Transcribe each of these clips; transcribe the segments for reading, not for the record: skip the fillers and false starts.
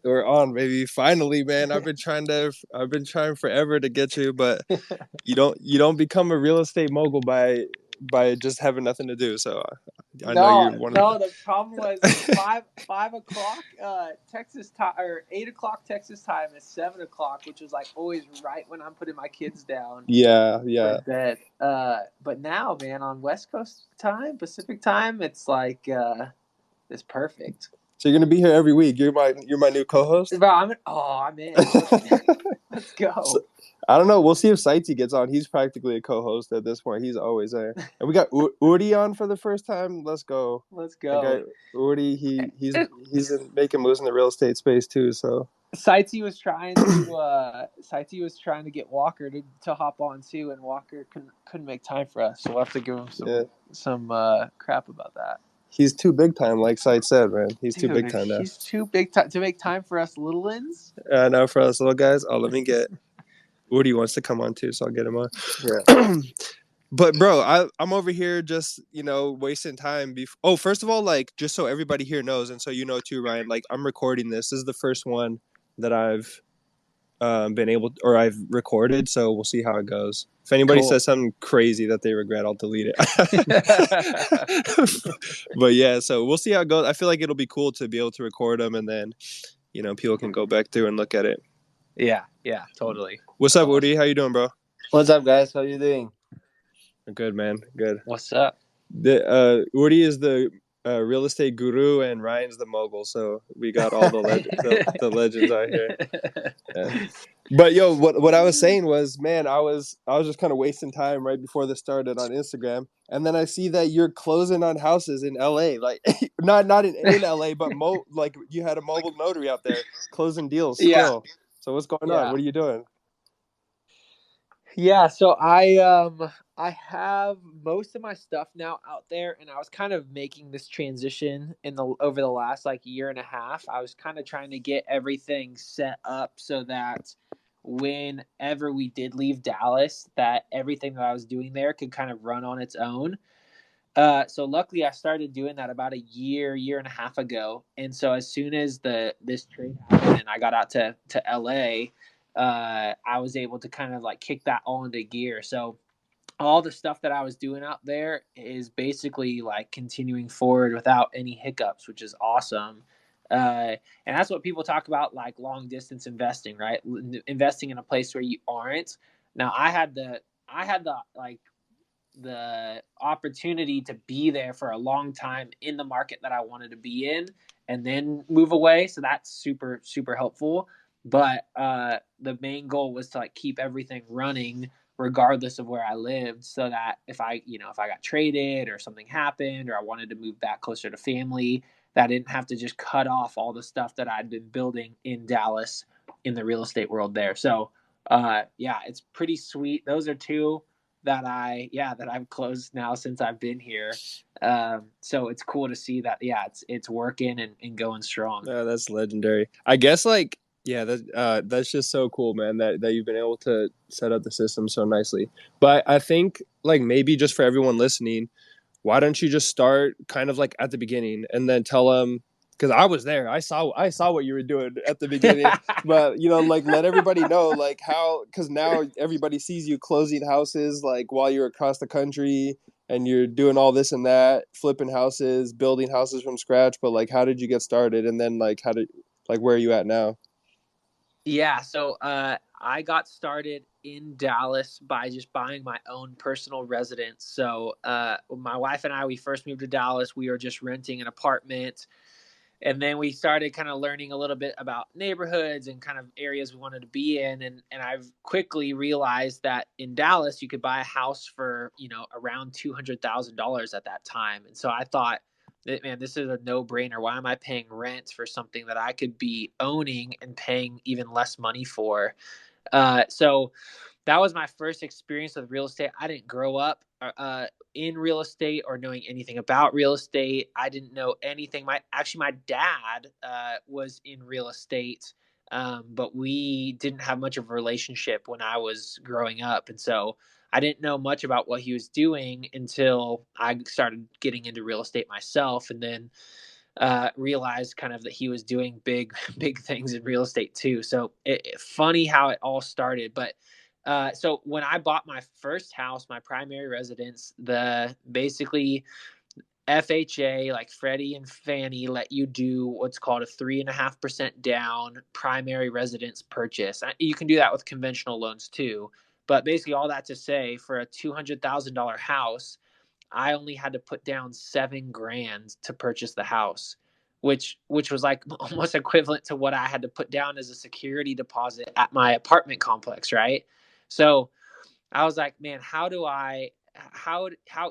We're on, baby. Finally, man. I've been trying forever to get you, but you don't become a real estate mogul by just having nothing to do. So I know No, you're one of no. The problem was 5 o'clock Texas time, or 8 o'clock Texas time is 7 o'clock, which was like always right when I'm putting my kids down yeah, for yeah. bed. But now, man, on West Coast time, Pacific time, it's like it's perfect. So you're gonna be here every week. You're my new co-host. But I'm in. Let's So, go. I don't know. We'll see if Saiti gets on. He's practically a co-host at this point. He's always there. And we got Udi on for the first time. Let's go. Let's That guy go. Udi, he's making moves in the real estate space too. So Saiti was trying to get Walker to hop on too, and Walker couldn't make time for us. So we'll have to give him yeah, some crap about that. he's too big time, like Sait said, man. He's too big Dude, time now. he's too big to make time for us little ins. Now for us little guys, let me get Udi wants to come on too, so I'll get him on. Yeah. But bro, I'm over here just wasting time. First of all, like just so everybody here knows, and so you know too, Ryan. Like I'm recording this. This is the first one that I've been able or I've recorded. So we'll see how it goes. If anybody Cool. says something crazy that they regret, I'll delete it. But yeah, so we'll see how it goes. I feel like it'll be cool to be able to record them, and then people can go back through and look at it. Yeah, totally. What's up, Woody? How you doing, bro? What's up, guys? How you doing? Good, man. Good. What's up? Woody is the real estate guru, and Ryan's the mogul. So we got all the legends out here. Yeah. But yo, what I was saying was, man, I was just kind of wasting time right before this started on Instagram, and then I see that you're closing on houses in LA, like not in LA, but like you had a mobile notary out there closing deals Yeah. still. So what's going Yeah. on? What are you doing? Yeah, so I have most of my stuff now out there, and I was kind of making this transition over the last like year and a half. I was kind of trying to get everything set up so that whenever we did leave Dallas, that everything that I was doing there could kind of run on its own. So luckily I started doing that about a year and a half ago. And so as soon as this trade happened and I got out to LA, I was able to kind of like kick that all into gear. So all the stuff that I was doing out there is basically like continuing forward without any hiccups, which is awesome. And that's what people talk about, like long distance investing, right? Investing in a place where you aren't. Now I had the like the opportunity to be there for a long time in the market that I wanted to be in and then move away. So that's super, super helpful. But the main goal was to like keep everything running regardless of where I lived, so that if I got traded or something happened or I wanted to move back closer to family, that I didn't have to just cut off all the stuff that I'd been building in Dallas in the real estate world there. So yeah, it's pretty sweet. Those are two that I've closed now since I've been here. So it's cool to see that it's working and going strong. Yeah, that's legendary. I guess that's just so cool, man, that you've been able to set up the system so nicely. But I think like maybe just for everyone listening, why don't you just start kind of like at the beginning and then tell them, because I was there. I saw what you were doing at the beginning, but like let everybody know like how, because now everybody sees you closing houses like while you're across the country and you're doing all this and that, flipping houses, building houses from scratch. But like, how did you get started, and then like where are you at now? Yeah, so I got started in Dallas by just buying my own personal residence. So my wife and I, we first moved to Dallas. We were just renting an apartment. And then we started kind of learning a little bit about neighborhoods and kind of areas we wanted to be in. And I've quickly realized that in Dallas, you could buy a house for, around $200,000 at that time. And so I thought, man, this is a no-brainer. Why am I paying rent for something that I could be owning and paying even less money for? So that was my first experience with real estate. I didn't grow up in real estate or knowing anything about real estate. I didn't know anything. My dad was in real estate, but we didn't have much of a relationship when I was growing up, and so I didn't know much about what he was doing until I started getting into real estate myself. And then realized kind of that he was doing big things in real estate too. So funny how it all started. But so when I bought my first house, my primary residence, the basically FHA, like Freddie and Fannie, let you do what's called a 3.5% down primary residence purchase. You can do that with conventional loans too. But basically, all that to say, for a $200,000 house, I only had to put down $7,000 to purchase the house, which was like almost equivalent to what I had to put down as a security deposit at my apartment complex, right? So I was like, man, how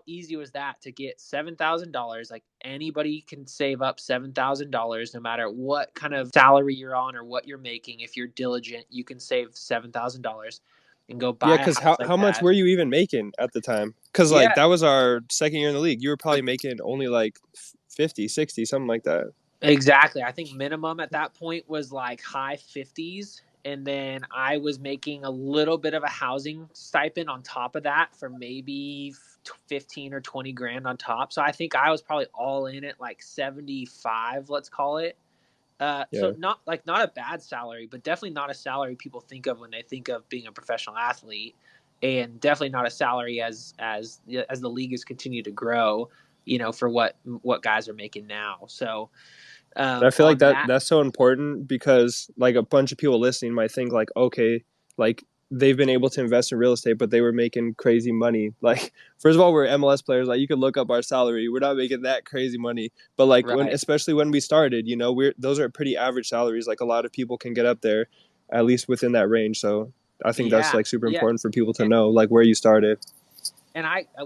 easy was that to get $7,000? Like anybody can save up $7,000 no matter what kind of salary you're on or what you're making. If you're diligent, you can save $7,000 and go Yeah, buy a because house like how much that. were you even making at the time? Because like Yeah, that was our second year in the league. You were probably making only like 50, 60, something like that. exactly. I think minimum at that point was like high 50s. And then I was making a little bit of a housing stipend on top of that for maybe 15 or 20 grand on top. So I think I was probably all in at like 75, let's call it. So Yeah. not a bad salary, but definitely not a salary people think of when they think of being a professional athlete, and definitely not a salary as the league has continued to grow, for what guys are making now. So And I feel like on that, that's so important because like a bunch of people listening might think like, okay, like they've been able to invest in real estate, but they were making crazy money. Like, first of all, we're MLS players. Like, you could look up our salary. We're not making that crazy money. But like right? especially when we started, those are pretty average salaries. Like a lot of people can get up there, at least within that range. So I think that's Yeah, like super yeah. important for people to And know like where you started.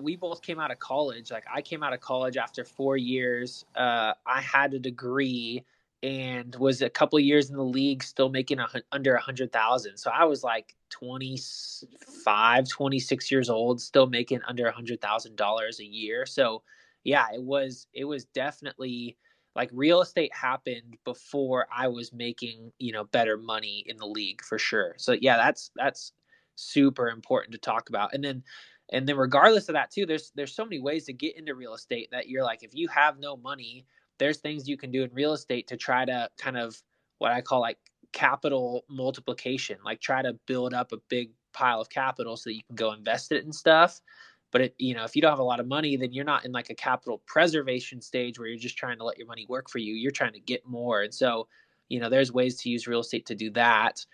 we both came out of college. Like I came out of college after 4 years. I had a degree and was a couple of years in the league, still making under 100,000. So I was like 25, 26 years old, still making under $100,000 a year. So yeah, it was definitely like real estate happened before I was making, better money in the league for sure. So yeah, that's super important to talk about. And then regardless of that too, there's so many ways to get into real estate that you're like, if you have no money, there's things you can do in real estate to try to kind of what I call like capital multiplication, like try to build up a big pile of capital so that you can go invest it in stuff. But if you don't have a lot of money, then you're not in like a capital preservation stage where you're just trying to let your money work for you. You're trying to get more. And so, there's ways to use real estate to do that.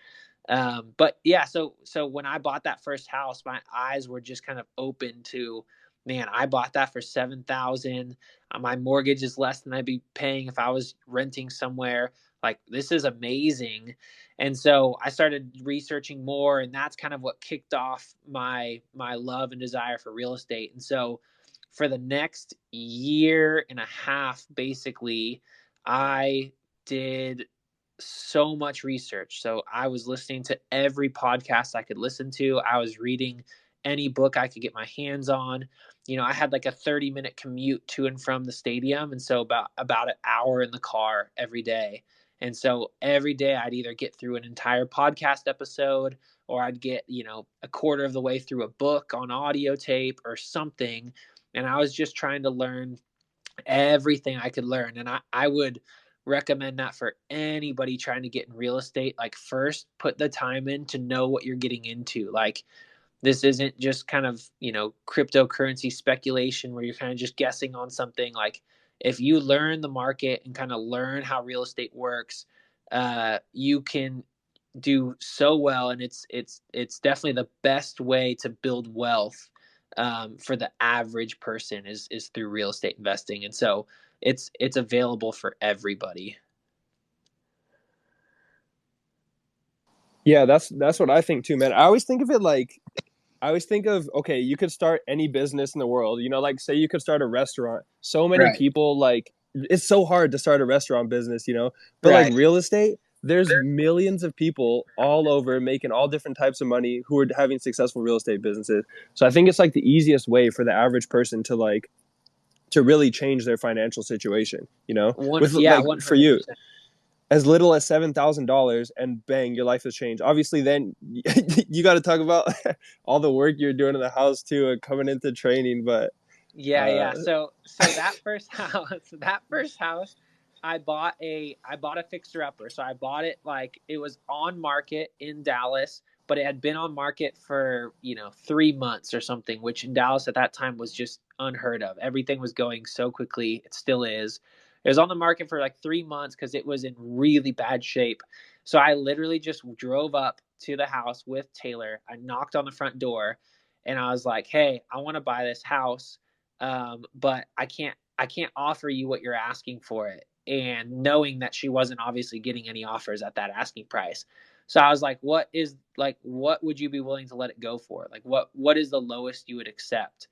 But yeah, so when I bought that first house, my eyes were just kind of open to, man, I bought that for 7,000. My mortgage is less than I'd be paying if I was renting somewhere. Like this is amazing. And so I started researching more, and that's kind of what kicked off my love and desire for real estate. And so for the next year and a half, basically, I did so much research. So I was listening to every podcast I could listen to. I was reading any book I could get my hands on. I had like a 30-minute commute to and from the stadium, and so about an hour in the car every day. And so every day I'd either get through an entire podcast episode, or I'd get, a quarter of the way through a book on audio tape or something. And I was just trying to learn everything I could learn. And I would recommend that for anybody trying to get in real estate. Like, first, put the time in to know what you're getting into. Like, this isn't just kind of, cryptocurrency speculation where you're kind of just guessing on something. Like, if you learn the market and kind of learn how real estate works, you can do so well, and it's definitely the best way to build wealth for the average person is through real estate investing. And so it's available for everybody. Yeah, that's what I think too, man. I always think of it like I always think of, okay, you could start any business in the world. Like say you could start a restaurant. So many Right. people like it's so hard to start a restaurant business. But like Right. real estate, there's millions of people all over making all different types of money who are having successful real estate businesses. So I think it's like the easiest way for the average person to really change their financial situation. With Yeah, like for you, 100%. as little as $7,000 and bang, your life has changed. Obviously, then you got to talk about all the work you're doing in the house too and coming into training. But Yeah, uh, yeah. So that first house, I bought a fixer upper. So I bought it like it was on market in Dallas, but it had been on market for 3 months or something, which in Dallas at that time was just unheard of. Everything was going so quickly. It still is. It was on the market for like 3 months because it was in really bad shape. So I literally just drove up to the house with Taylor. I knocked on the front door, and I was like, "Hey, I want to buy this house, but I can't offer you what you're asking for it." And knowing that she wasn't obviously getting any offers at that asking price. So I was like, what would you be willing to let it go for? Like what is the lowest you would accept?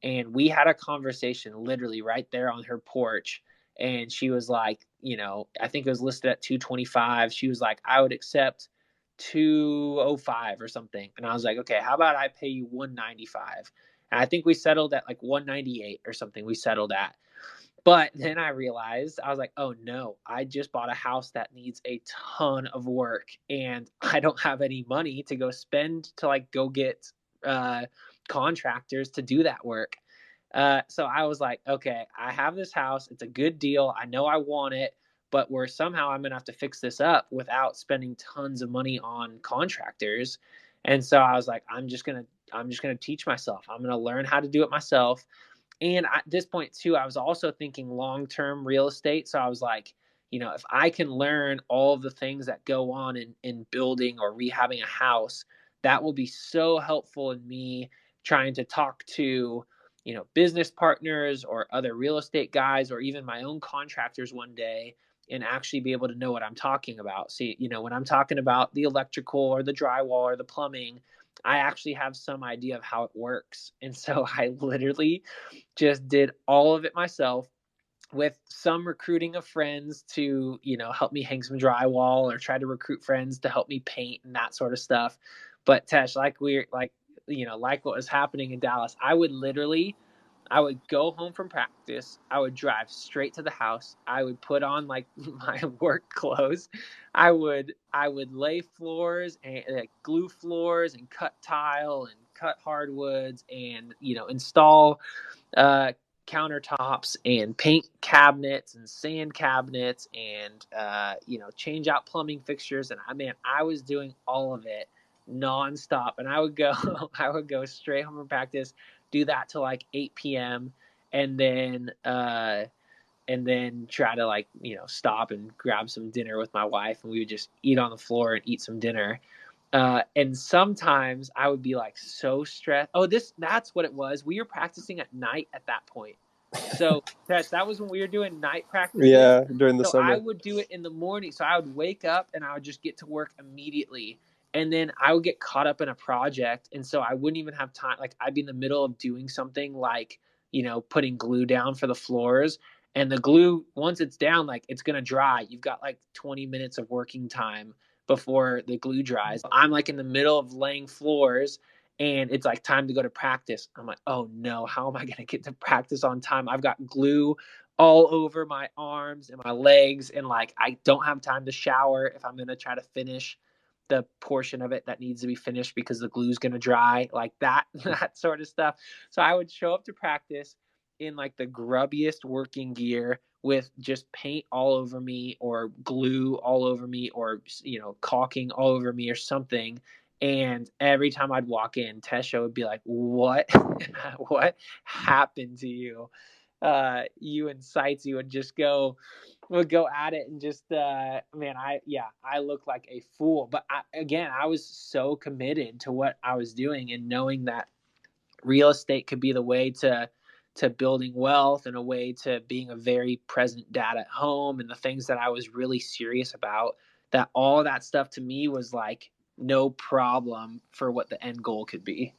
And we had a conversation literally right there on her porch. And she was like, I think it was listed at 225. She was like, I would accept 205 or something. And I was like, okay, how about I pay you 195? And I think we settled at like 198 or something. We settled at. But then I realized, I was like, oh no, I just bought a house that needs a ton of work, and I don't have any money to go spend to like go get contractors to do that work. So I was like, okay, I have this house. It's a good deal. I know I want it, but somehow I'm going to have to fix this up without spending tons of money on contractors. And so I was like, I'm just going to teach myself. I'm going to learn how to do it myself. And at this point too, I was also thinking long-term real estate. So I was like, if I can learn all of the things that go on in building or rehabbing a house, that will be so helpful in me trying to talk to, business partners or other real estate guys or even my own contractors one day, and actually be able to know what I'm talking about. See, when I'm talking about the electrical or the drywall or the plumbing, I actually have some idea of how it works. And so I literally just did all of it myself with some recruiting of friends to, help me hang some drywall or try to recruit friends to help me paint and that sort of stuff. But Tesh, like what was happening in Dallas, I would go home from practice. I would drive straight to the house. I would put on like my work clothes. I would lay floors and like, glue floors and cut tile and cut hardwoods and install uh, countertops and paint cabinets and sand cabinets and change out plumbing fixtures. And I was doing all of it nonstop. And I would go I would go straight home from practice, do that till like 8 p.m. and then try to like stop and grab some dinner with my wife, and we would just eat on the floor and eat some dinner. And sometimes I would be like so stressed. Oh, that's what it was. We were practicing at night at that point. So that was when we were doing night practices. Yeah, during the So I summer. would do it in the morning. So I would wake up and I would just get to work immediately. And then I would get caught up in a project. And so I wouldn't even have time. Like I'd be in the middle of doing something like, putting glue down for the floors. And the glue, once it's down, like it's going to dry. You've got like 20 minutes of working time before the glue dries. I'm like in the middle of laying floors, and it's like time to go to practice. I'm like, oh no, how am I going to get to practice on time? I've got glue all over my arms and my legs, and like I don't have time to shower if I'm going to try to finish the portion of it that needs to be finished because the glue's going to dry, like that that sort of stuff. So I would show up to practice in like the grubbiest working gear with just paint all over me or glue all over me or caulking all over me or something. And every time I'd walk in, Tesho would be like, what what happened to you? You and Sites, you would go at it, and just I look like a fool. But I was so committed to what I was doing, and knowing that real estate could be the way to building wealth and a way to being a very present dad at home, and the things that I was really serious about, that all of that stuff to me was like no problem for what the end goal could be.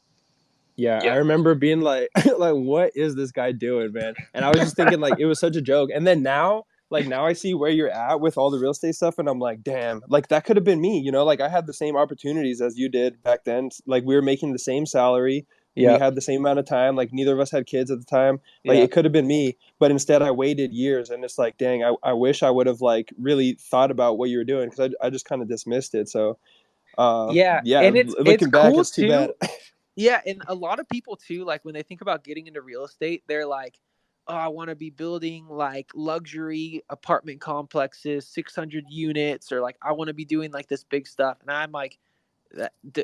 Yeah, I Yeah. remember being like, like, what is this guy doing, man? And I was just thinking, like, it was such a joke. And then now I see where you're at with all the real estate stuff, and I'm like, damn, like that could have been me, Like I had the same opportunities as you did back then. Like we were making the same salary, we Yeah. had the same amount of time. Like neither of us had kids at the time. Like Yeah. it could have been me, but instead I waited years, and it's like, dang, I wish I would have like really thought about what you were doing because I just kind of dismissed it. So, Yeah. yeah, And it's looking back, cool it's too bad. too. Yeah, and a lot of people too, like when they think about getting into real estate, they're like, oh, I want to be building like luxury apartment complexes, 600 units, or like I want to be doing like this big stuff. And I'm like,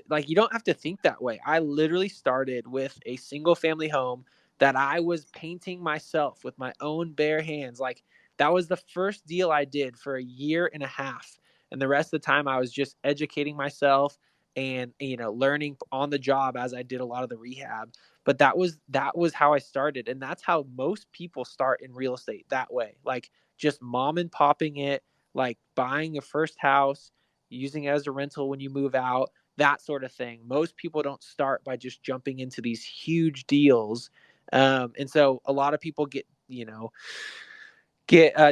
like you don't have to think that way. I literally started with a single family home that I was painting myself with my own bare hands. Like that was the first deal I did for a year and a half. And the rest of the time I was just educating myself and learning on the job as I did a lot of the rehab. But that was how I started, and that's how most people start in real estate, that way. Like just mom and popping it, like buying your first house, using it as a rental when you move out, that sort of thing. Most people don't start by just jumping into these huge deals. And so a lot of people get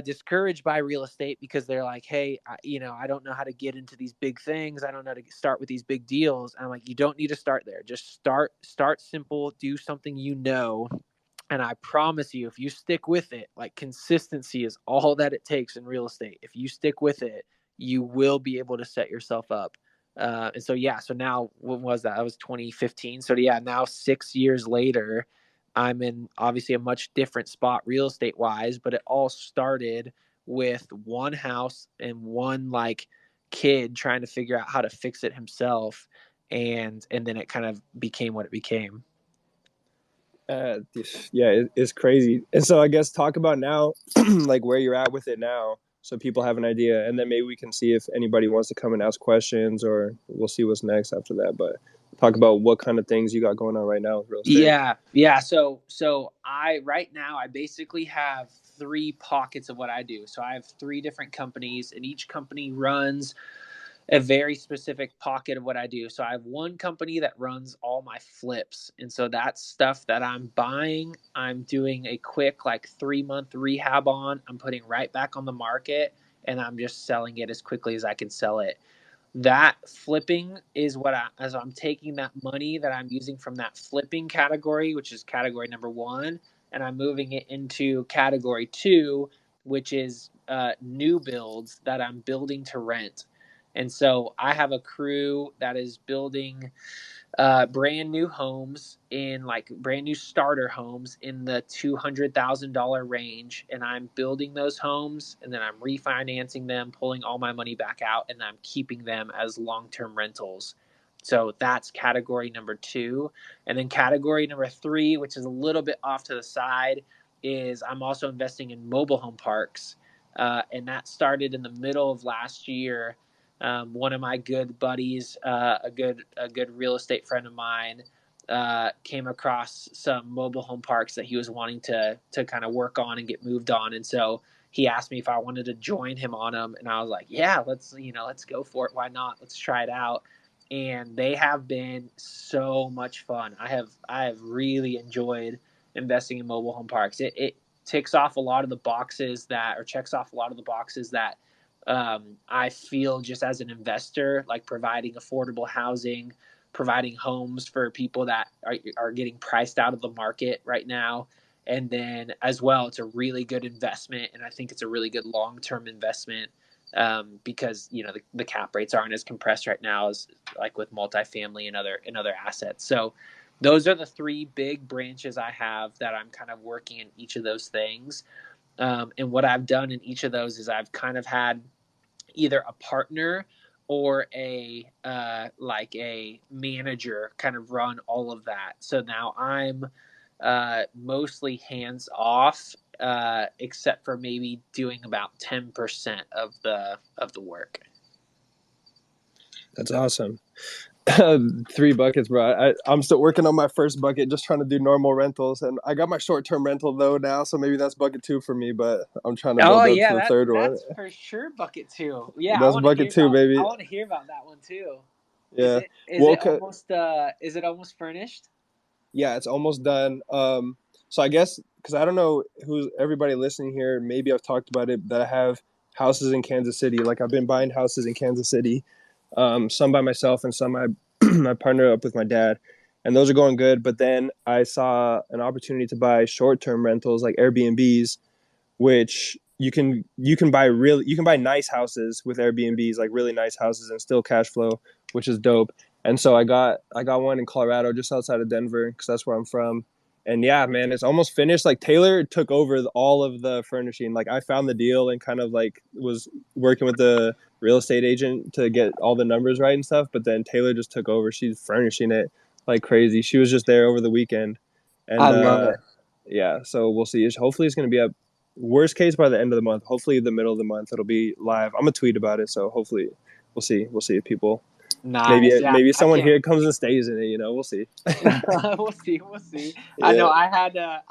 discouraged by real estate because they're like, hey, I don't know how to get into these big things. I don't know how to start with these big deals. And I'm like, you don't need to start there. Just start simple, do something and I promise you, if you stick with it, like consistency is all that it takes in real estate. If you stick with it, you will be able to set yourself up. And so, yeah, so now, when was that? That was 2015. So, yeah, now 6 years later, I'm in obviously a much different spot real estate wise, but it all started with one house and one like kid trying to figure out how to fix it himself. And then it kind of became what it became. Uh, yeah, it's crazy. And so I guess talk about now, like where you're at with it now, so people have an idea, and then maybe we can see if anybody wants to come and ask questions, or we'll see what's next after that. But talk about what kind of things you got going on right now with real estate. Yeah. So I right now I basically have three pockets of what I do. So I have three different companies, and each company runs a very specific pocket of what I do. So I have one company that runs all my flips. And so that's stuff that I'm buying. I'm doing a quick like 3-month rehab on. I'm putting right back on the market, and I'm just selling it as quickly as I can sell it. That flipping is as I'm taking that money that I'm using from that flipping category, which is category number one, and I'm moving it into category two, which is new builds that I'm building to rent. And so I have a crew that is building brand new homes, in like brand new starter homes in the $200,000 range, and I'm building those homes, and then I'm refinancing them, pulling all my money back out, and I'm keeping them as long-term rentals. So that's category number two. And then category number three, which is a little bit off to the side, is I'm also investing in mobile home parks. And that started in the middle of last year. One of my good buddies, a good real estate friend of mine, came across some mobile home parks that he was wanting to kind of work on and get moved on, and so he asked me if I wanted to join him on them, and I was like, yeah, let's go for it. Why not? Let's try it out. And they have been so much fun. I have really enjoyed investing in mobile home parks. It ticks off a lot of the boxes that, or checks off a lot of the boxes that I feel just as an investor, like providing affordable housing, providing homes for people that are getting priced out of the market right now. And then as well, it's a really good investment. And I think it's a really good long-term investment, because, the cap rates aren't as compressed right now as like with multifamily and other assets. So those are the three big branches I have that I'm kind of working in each of those things. And what I've done in each of those is I've kind of had either a partner or like a manager kind of run all of that. So now I'm mostly hands off, except for maybe doing about 10% of the work. That's awesome. 3 buckets, bro. I'm still working on my first bucket, just trying to do normal rentals, and I got my short-term rental though now, so maybe that's bucket two for me. But I'm trying to Oh build up yeah, to the third one. that's for sure bucket two. Yeah, I That's want to bucket hear two, about I baby. want to hear about that one too. Is Yeah. it is Well, it almost is it almost furnished? yeah, it's almost done. So I guess because I don't know who's everybody listening here. Maybe I've talked about it that I have houses in Kansas City. Like I've been buying houses in Kansas City, some by myself and some I I partner up with my dad, and those are going good. But then I saw an opportunity to buy short term rentals like Airbnbs, which you can buy nice houses with Airbnbs, like really nice houses, and still cash flow, which is dope. And so I got one in Colorado, just outside of Denver, because that's where I'm from. And yeah, man, it's almost finished. Like Taylor took over all of the furnishing. Like I found the deal and kind of like was working with the real estate agent to get all the numbers right and stuff. But then Taylor just took over. She's furnishing it like crazy. She was just there over the weekend, I and love it. yeah. So we'll see. Hopefully, it's going to be up. Worst case by the end of the month. Hopefully, the middle of the month it'll be live. I'm gonna tweet about it. So hopefully, we'll see. We'll see if people. Nice. Yeah, Maybe I someone can't. here comes and stays in it. We'll see. We'll see. We'll see. I Yeah. know I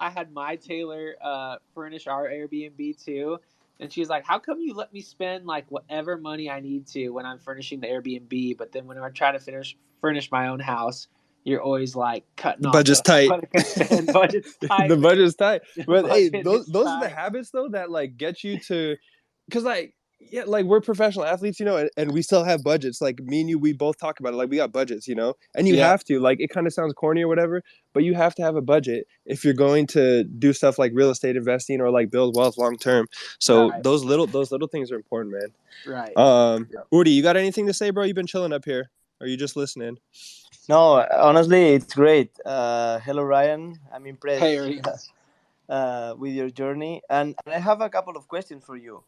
had my Taylor furnish our Airbnb too, and she's like, "How come you let me spend like whatever money I need to when I'm furnishing the Airbnb, but then when I'm trying to furnish my own house, you're always like cutting The off budget's tight. what I can spend. Budget's tight, The man. budget's tight. The But hey, budget those is those are the tight. habits though that like get you to, because like yeah, like we're professional athletes, and we still have budgets. Like me and you, we both talk about it. Like we got budgets, and you Yep. have to. Like it kind of sounds corny or whatever, but you have to have a budget if you're going to do stuff like real estate investing or like build wealth long term. So Right. those little things are important, man. Right. Yep. Udi, you got anything to say, bro? You've been chilling up here. Or are you just listening? No, honestly, it's great. Hello, Ryan. I'm Hey, impressed Ryan. with your journey, and I have a couple of questions for you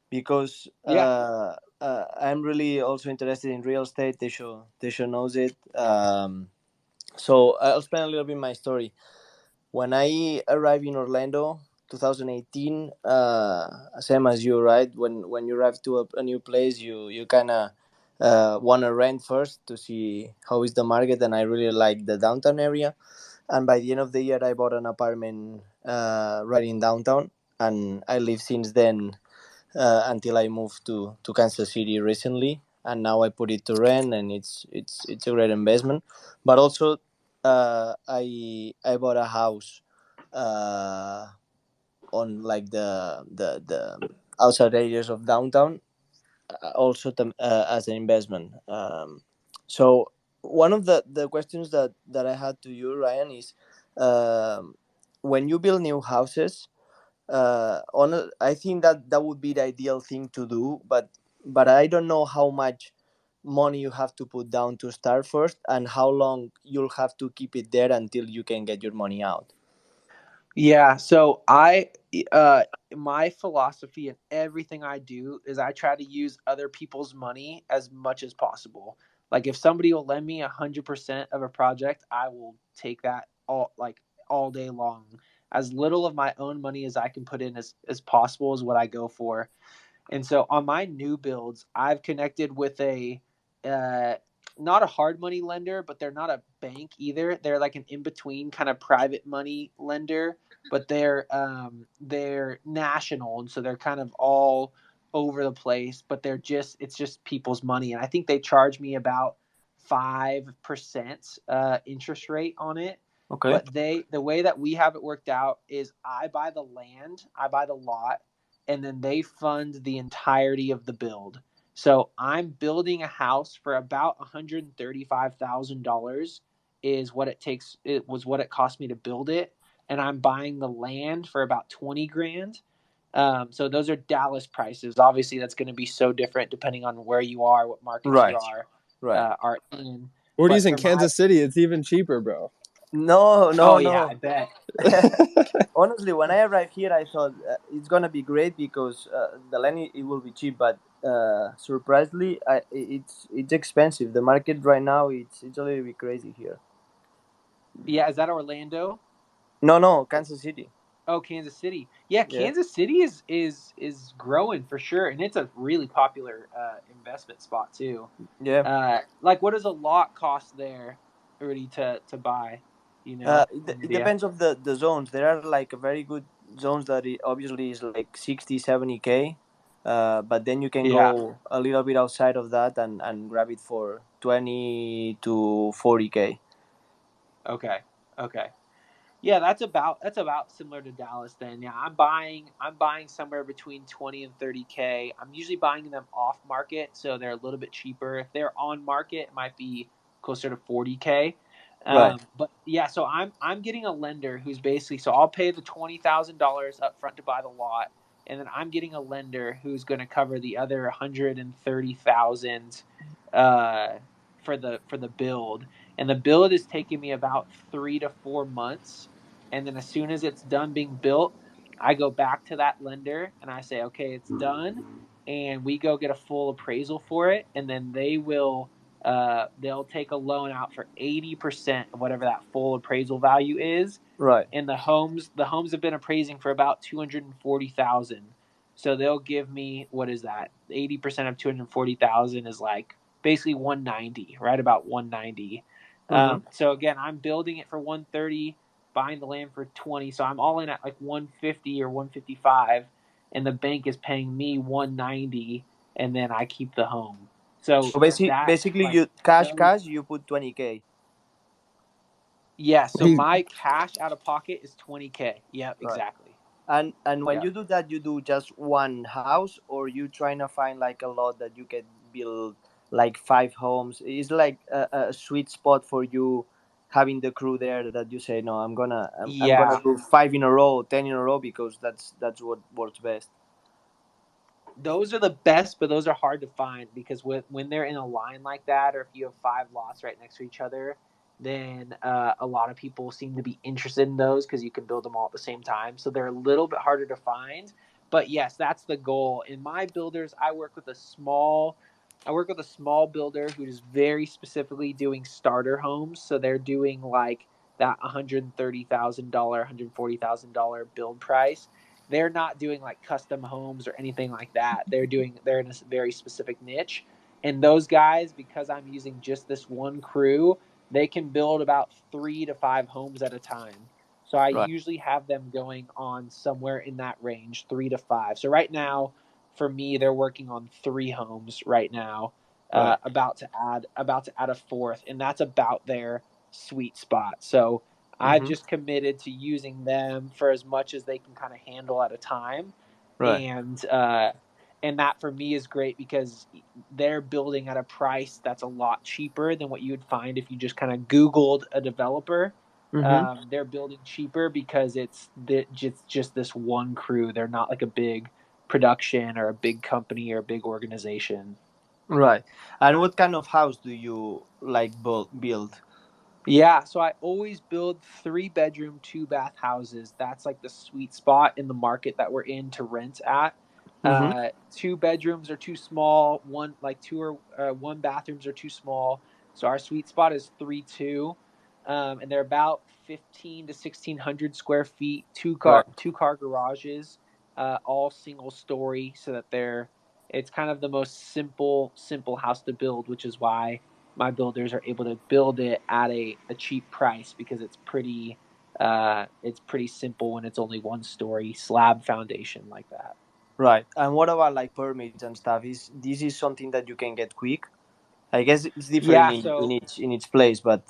because Yeah. I'm really also interested in real estate. Tesho knows it. So I'll explain a little bit my story. When I arrived in Orlando, 2018, same as you, right? When you arrive to a new place, you kind of want to rent first to see how is the market, and I really like the downtown area. And by the end of the year, I bought an apartment right in downtown, and I live since then until I moved to Kansas City recently, and now I put it to rent, and it's a great investment. But also, I bought a house uh, on like the outside areas of downtown, also as an investment. So one of the questions that I had to you, Ryan, is um, when you build new houses. I think that would be the ideal thing to do, but I don't know how much money you have to put down to start first, and how long you'll have to keep it there until you can get your money out. Yeah, so uh my philosophy in everything I do is I try to use other people's money as much as possible. Like if somebody will lend me 100% of a project, I will take that all day long. As little of my own money as I can put in as possible is what I go for. And so on my new builds, I've connected with a uh, not a hard money lender, but they're not a bank either. They're like an in between kind of private money lender, but they're national, and so they're kind of all over the place. But it's just people's money, and I think they charge me about 5% interest rate on it. Okay. But the way that we have it worked out is I buy the land, I buy the lot, and then they fund the entirety of the build. So I'm building a house for about $135,000 is what it takes. It was what it cost me to build it, and I'm buying the land for about 20 grand. So those are Dallas prices. Obviously, that's going to be so different depending on where you are, what markets you Right. Right. are in. Udi's But in for my Kansas City. It's even cheaper, bro. No, no, oh yeah, I no. bet. Honestly, when I arrived here, I thought it's gonna be great because the land it will be cheap, but surprisingly, it's expensive. The market right now it's a little bit crazy here. Yeah, is that Orlando? No, no, Kansas City. Oh, Kansas City. Yeah, Yeah, Kansas City is growing for sure, and it's a really popular investment spot too. yeah. Like, what does a lot cost there, already to buy? You know, an It idea? depends of the zones. There are like very good zones that it obviously is like 60, 70K. But then you can Yeah. go a little bit outside of that and grab it for 20 to 40K. Okay. Okay. Yeah, that's about similar to Dallas then. Yeah, I'm buying somewhere between 20 and 30K. I'm usually buying them off market, so they're a little bit cheaper. If they're on market, it might be closer to 40K. Right. But yeah, so I'm getting a lender who's basically, so I'll pay the $20,000 up front to buy the lot, and then I'm getting a lender who's going to cover the other 130,000 uh for the build, and the build is taking me about 3 to 4 months, And then as soon as it's done being built, I go back to that lender and I say, okay, it's done. And we go get a full appraisal for it. And then they'll take a loan out for 80% of whatever that full appraisal value is. Right. And the homes have been appraising for about 240,000. So they'll give me, what is that? 80% of 240,000 is like basically 190, right about 190. Mm-hmm. So again, I'm building it for 130, buying the land for 20. So I'm all in at like 150 or 155, and the bank is paying me 190, and then I keep the home. So So that basically, like you you put 20K. yeah. So He my cash out of pocket is 20K. Yep, Right. exactly. And when Yeah. you do that, you do just one house, or you trying to find like a lot that you can build like 5 homes. It's like a sweet spot for you having the crew there that you say, no, I'm gonna Yeah. do 5 in a row, 10 in a row, because that's what works best. Those are the best, but those are hard to find because when they're in a line like that, or if you have 5 lots right next to each other, then a lot of people seem to be interested in those because you can build them all at the same time. So they're a little bit harder to find. But yes, that's the goal. In my builders, I work with a small builder who is very specifically doing starter homes. So they're doing like that $130,000, $140,000 build price. They're not doing like custom homes or anything like that. They're in a very specific niche. And those guys, because I'm using just this one crew, they can build about 3 to 5 homes at a time. So I Right. usually have them going on somewhere in that range, 3 to 5. So right now, for me, they're working on 3 homes right now. Right. About to add a fourth, and that's about their sweet spot. So I've Mm-hmm. just committed to using them for as much as they can kind of handle at a time, Right. and that for me is great because they're building at a price that's a lot cheaper than what you would find if you just kind of Googled a developer. Mm-hmm. They're building cheaper because it's just this one crew. They're not like a big production or a big company or a big organization. Right. And what kind of house do you like build? Yeah, so I always build 3 bedroom, 2 bath houses. That's like the sweet spot in the market that we're in to rent at. Mm-hmm. 2 bedrooms are too small. One bathrooms are too small. So our sweet spot is 3 2, and they're about 15 to 1600 square feet. Right. Two car garages, all single story, so that it's kind of the most simple house to build, which is why my builders are able to build it at a cheap price because it's pretty simple when it's only 1 story slab foundation like that. Right. And what about like permits and stuff? Is this is something that you can get quick? I guess it's different Yeah, in so each place, but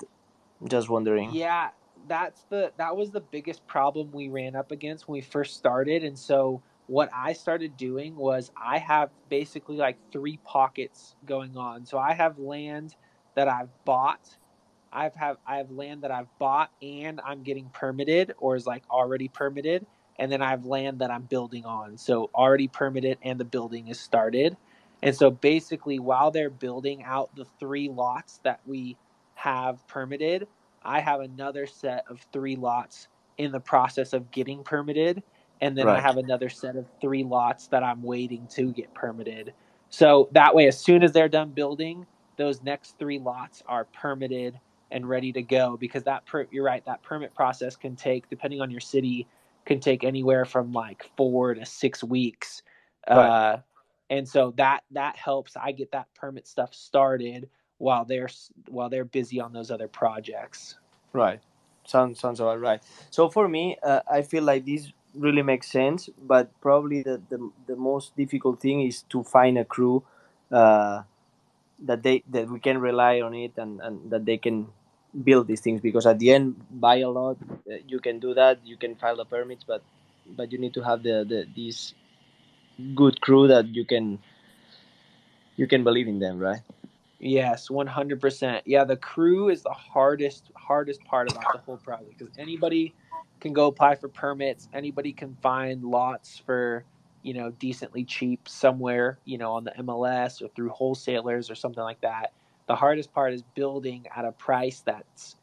just wondering. yeah, that was the biggest problem we ran up against when we first started. And so what I started doing was I have basically like 3 pockets going on. So I have land that I've bought. I have land that I've bought and I'm getting permitted or is like already permitted, and then I have land that I'm building on. So already permitted and the building is started. And so basically while they're building out the 3 lots that we have permitted, I have another set of 3 lots in the process of getting permitted, and then I Right. have another set of 3 lots that I'm waiting to get permitted. So that way as soon as they're done building, those next 3 lots are permitted and ready to go because you're right, that permit process can take, depending on your city, can take anywhere from like 4 to 6 weeks. Right. uh, and so that helps I get that permit stuff started while they're busy on those other projects. Right. Sounds about right. So for me, I feel like this really makes sense, but probably the most difficult thing is to find a crew uh, that we can rely on it, and that they can build these things, because at the end, buy a lot, you can do that, you can file the permits, but you need to have the this good crew that you can believe in them, right? Yes, 100%. Yeah, the crew is the hardest part about the whole project because anybody can go apply for permits. Anybody can find lots for, decently cheap somewhere, on the MLS or through wholesalers or something like that. The hardest part is building at a price that's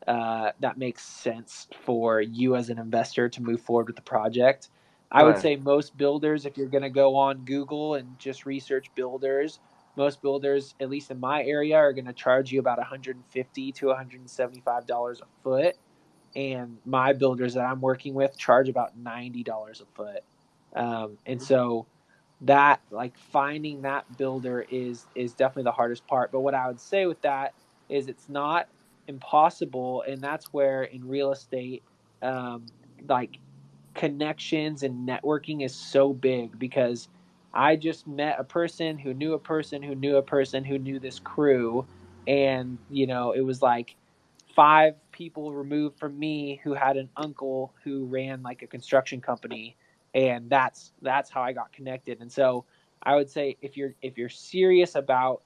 that makes sense for you as an investor to move forward with the project. I would Right. say most builders, if you're going to go on Google and just research builders, most builders, at least in my area, are going to charge you about $150 to $175 a foot. And my builders that I'm working with charge about $90 a foot. And so that, like, finding that builder is definitely the hardest part. But what I would say with that is it's not impossible, and that's where in real estate, like, connections and networking is so big, because I just met a person who knew a person who knew a person who knew this crew, and it was like 5 people removed from me who had an uncle who ran like a construction company, and that's how I got connected. And so I would say if you're serious about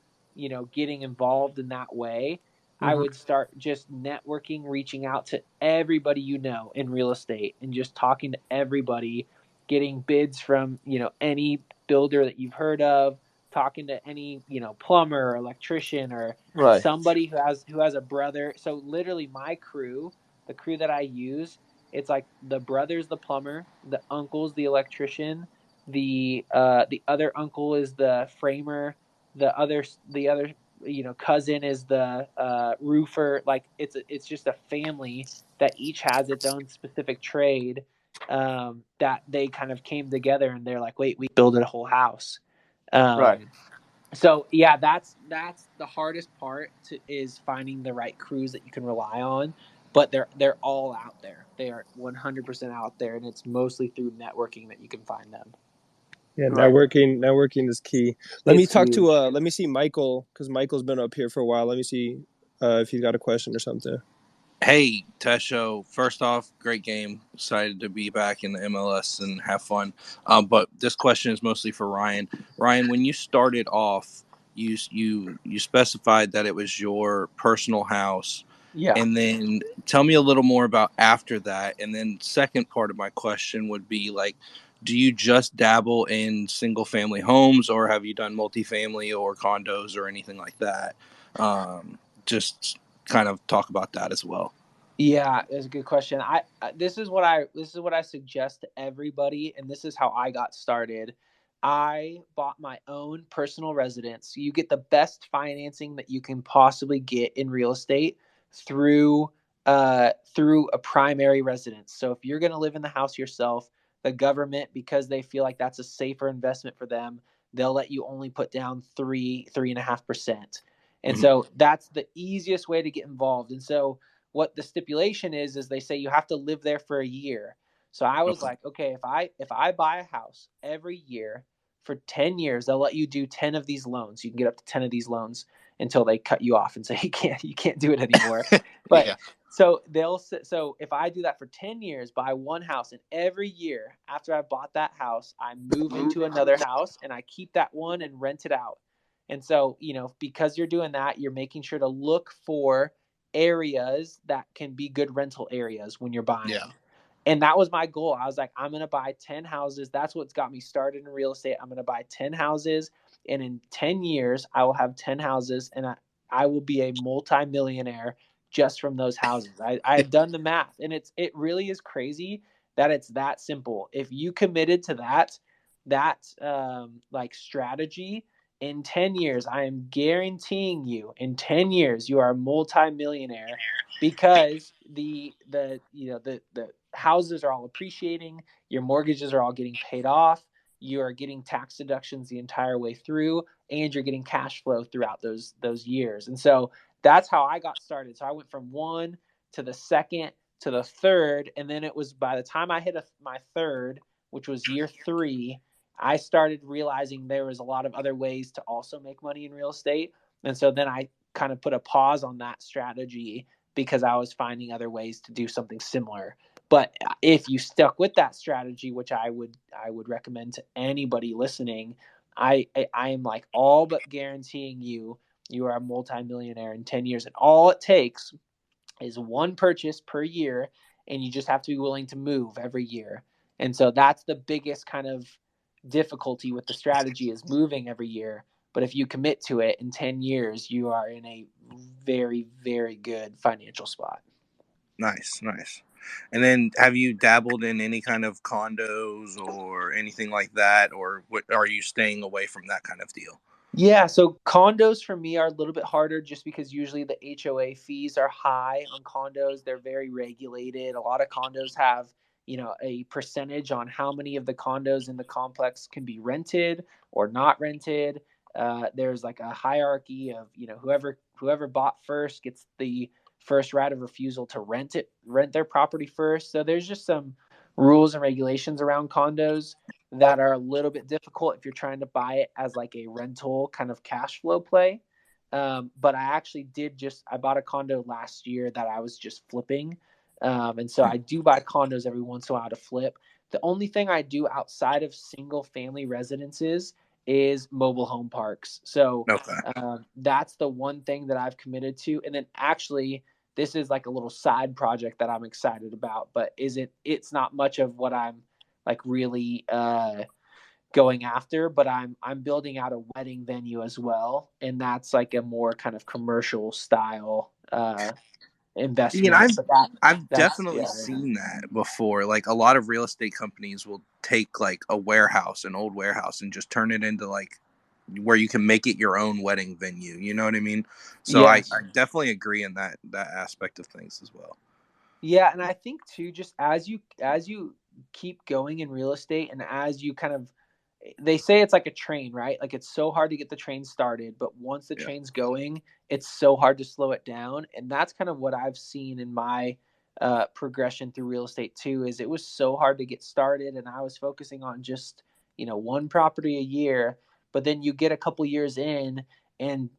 getting involved in that way, I would start just networking, reaching out to everybody in real estate, and just talking to everybody, getting bids from any builder that you've heard of, talking to any plumber or electrician or Right. somebody who has a brother. So literally my crew, the crew that I use, it's like the brother's the plumber, the uncle's the electrician, the other uncle is the framer, the other cousin is the roofer. Like it's just a family that each has its own specific trade, that they kind of came together and they're like, wait, we build a whole house. Right. So yeah, that's the hardest part is finding the right crews that you can rely on. But they're all out there. They are 100% out there, and it's mostly through networking that you can find them. Yeah, Right. networking is key. Let me It's talk to huge. let me see Michael, because Michael's been up here for a while. Let me see if he's got a question or something. Hey, Tesho. First off, great game. Excited to be back in the MLS and have fun. But this question is mostly for Ryan. Ryan, when you started off, you specified that it was your personal house. Yeah. And then tell me a little more about after that. And then second part of my question would be like, do you just dabble in single family homes, or have you done multifamily or condos or anything like that? Just kind of talk about that as well. Yeah, that's a good question. This is what I suggest to everybody, and this is how I got started. I bought my own personal residence. You get the best financing that you can possibly get in real estate through through a primary residence. So if you're going to live in the house yourself, the government, because they feel like that's a safer investment for them, they'll let you only put down 3.5%. And Mhm. so that's the easiest way to get involved. And so what the stipulation is they say you have to live there for a year. So I was Okay. like, okay, if I buy a house every year for 10 years, they'll let you do 10 of these loans. You can get up to 10 of these loans until they cut you off and say you can't do it anymore. But Yeah. so if I do that for 10 years, buy one house, and every year after I bought that house, I move into another house and I keep that one and rent it out. And so, because you're doing that, you're making sure to look for areas that can be good rental areas when you're buying. Yeah. And that was my goal. I was like, I'm going to buy 10 houses. That's what's got me started in real estate. I'm going to buy 10 houses. And in 10 years, I will have 10 houses, and I will be a multimillionaire just from those houses. I had done the math, and it really is crazy that it's that simple. If you committed to that like strategy, in 10 years, I am guaranteeing you, in 10 years, you are a multimillionaire, because the houses are all appreciating, your mortgages are all getting paid off, you are getting tax deductions the entire way through, and you're getting cash flow throughout those years. And so that's how I got started. So I went from one to the second to the third, and then it was by the time I hit my third, which was year 3, I started realizing there was a lot of other ways to also make money in real estate. And so then I kind of put a pause on that strategy because I was finding other ways to do something similar. But if you stuck with that strategy, which I would recommend to anybody listening, I am like all but guaranteeing you are a multimillionaire in 10 years. And all it takes is one purchase per year, and you just have to be willing to move every year. And so that's the biggest kind of difficulty with the strategy, is moving every year. But if you commit to it, in 10 years, you are in a very, very good financial spot. Nice. And then have you dabbled in any kind of condos or anything like that, or what, are you staying away from that kind of deal? Yeah, so condos for me are a little bit harder just because usually the HOA fees are high on condos. They're very regulated. A lot of condos have, a percentage on how many of the condos in the complex can be rented or not rented. There's like a hierarchy of, whoever bought first gets the first right of refusal to rent their property first. So there's just some rules and regulations around condos that are a little bit difficult if you're trying to buy it as like a rental kind of cash flow play. But I bought a condo last year that I was just flipping. And so I do buy condos every once in a while to flip. The only thing I do outside of single family residences is mobile home parks. So Okay. that's the one thing that I've committed to. And then actually, this is like a little side project that I'm excited about, but it's not much of what I'm like really going after, but I'm building out a wedding venue as well, and that's like a more kind of commercial style investment. I've But I've that's definitely yeah. seen that before. Like a lot of real estate companies will take like a warehouse, an old warehouse, and just turn it into like where you can make it your own wedding venue. You know what I mean? So I Yes. definitely agree in that aspect of things as well. Yeah, and I think too, just as you keep going in real estate, and as you kind of, they say it's like a train, right? Like it's so hard to get the train started, but once the Yeah. train's going, it's so hard to slow it down. And that's kind of what I've seen in my progression through real estate too. Is it was so hard to get started, and I was focusing on just one property a year, but then you get a couple years in, and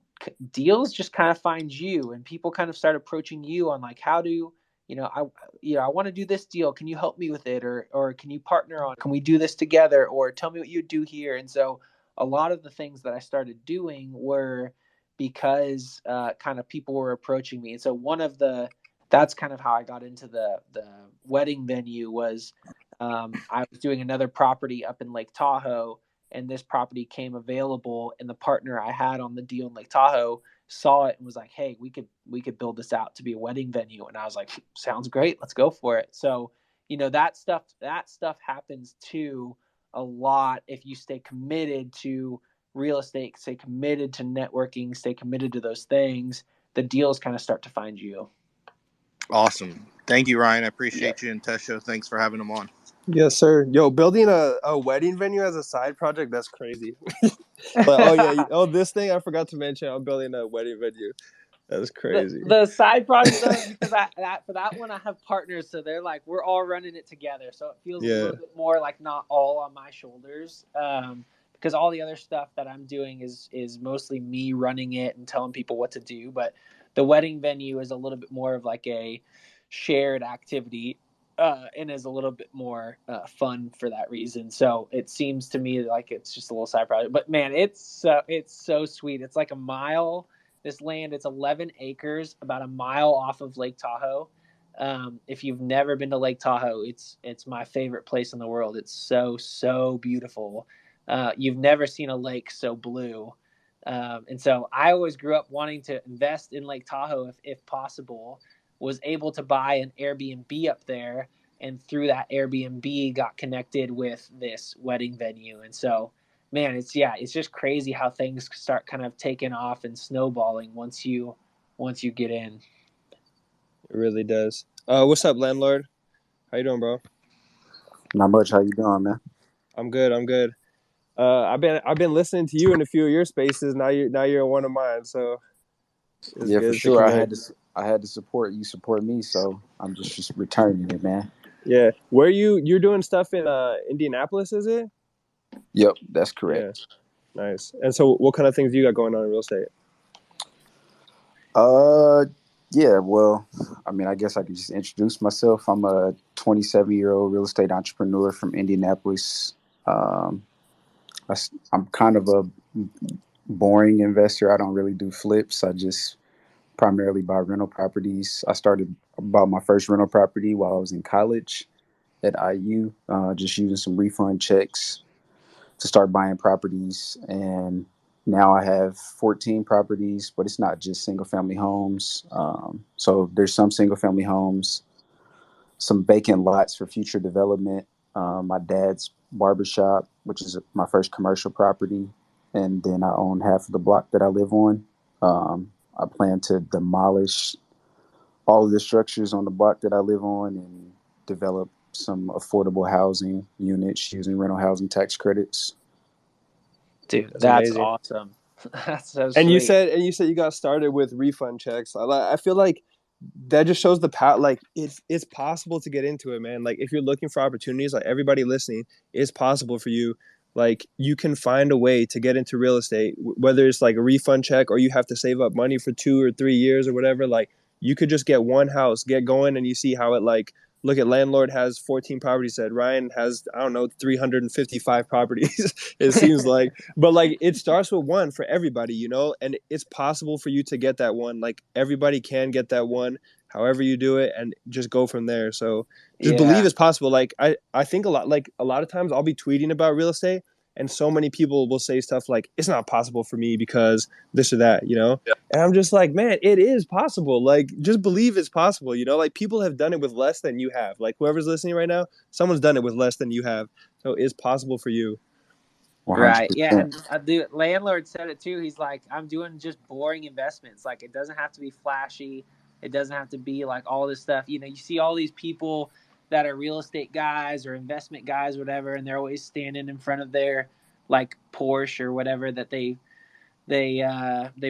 deals just kind of find you, and people kind of start approaching you on like, how do I want to do this deal. Can you help me with it? Or can you partner on it? Can we do this together? Or tell me what you do here. And so a lot of the things that I started doing were because kind of people were approaching me. And so that's kind of how I got into the wedding venue was I was doing another property up in Lake Tahoe, and this property came available, and the partner I had on the deal in Lake Tahoe saw it and was like, "Hey, we could build this out to be a wedding venue." And I was like, "Sounds great. Let's go for it." So, that stuff happens too a lot if you stay committed to real estate, stay committed to networking, stay committed to those things, the deals kind of start to find you. Awesome. Thank you, Ryan. I Yeah. appreciate you, and Tesho, thanks for having them on. Yes, sir. Yo, building a wedding venue as a side project, that's crazy. This thing I forgot to mention, I'm building a wedding venue. That's the crazy. the side project though, because for that one I have partners, so they're like we're all running it together, so it feels a Yeah. little bit more like not all on my shoulders, because all the other stuff that I'm doing is mostly me running it and telling people what to do, but the wedding venue is a little bit more of like a shared activity, and is a little bit more fun for that reason. So it seems to me like it's just a little side project, but man, it's so sweet. It's like a mile. This land, it's 11 acres, about a mile off of Lake Tahoe. If you've never been to Lake Tahoe, it's my favorite place in the world. It's so beautiful. You've never seen a lake so blue. And so I always grew up wanting to invest in Lake Tahoe if possible. Was able to buy an Airbnb up there, and through that Airbnb got connected with this wedding venue. And so, man, it's just crazy how things start kind of taking off and snowballing once you get in. It really does. What's up, landlord? How you doing, bro? Not much. How you doing, man? I'm good. I've been listening to you in a few of your spaces. Now you're in one of mine, so it's Yeah, for good to sure. connect. I had to support you, support me. So I'm just returning it, man. Yeah. Where you're doing stuff in Indianapolis, is it? Yep, that's Yeah. correct. Nice. And so what kind of things do you got going on in real estate? Uh, yeah. Well, I mean, I guess I could just introduce myself. I'm a 27-year-old real estate entrepreneur from Indianapolis. Um, I'm kind of a boring investor. I don't really do flips. I just primarily buy rental properties. Bought my first rental property while I was in college at IU, just using some refund checks to start buying properties. And now I have 14 properties, but it's not just single family homes. So there's some single family homes, some vacant lots for future development. My dad's barbershop, which is my first commercial property, and then I own half of the block that I live on. I plan to demolish all of the structures on the block that I live on and develop some affordable housing units using rental housing tax credits. Dude, That's that's amazing. awesome. That's so And you sweet. said you got started with refund checks. I feel like that just shows the power. Like it's possible to get into it, man. Like if you're looking for opportunities, like everybody listening, it's possible for you. Like you can find a way to get into real estate, whether it's like a refund check or you have to save up money for 2 or 3 years or whatever. Like you could just get one house, get going, and you see how it like. Look at landlord has 14 properties. Said Ryan has I don't know 355 properties. It seems like, but like it starts with one for everybody, and it's possible for you to get that one. Like everybody can get that one, however you do it, and just go from there. So just believe Yeah. it's possible. Like I think a lot of times I'll be tweeting about real estate, and so many people will say stuff like it's not possible for me because this or that, Yeah. and I'm just like, man, it is possible. Like just believe it's possible. Like people have done it with less than you have. Like whoever's listening right now, someone's done it with less than you have, so it's possible for you. Right. Yeah. 100%. And the landlord said it too. He's like, I'm doing just boring investments. Like, it doesn't have to be flashy. It doesn't have to be like all this stuff. You see all these people that are real estate guys or investment guys, whatever, and they're always standing in front of their like Porsche or whatever that they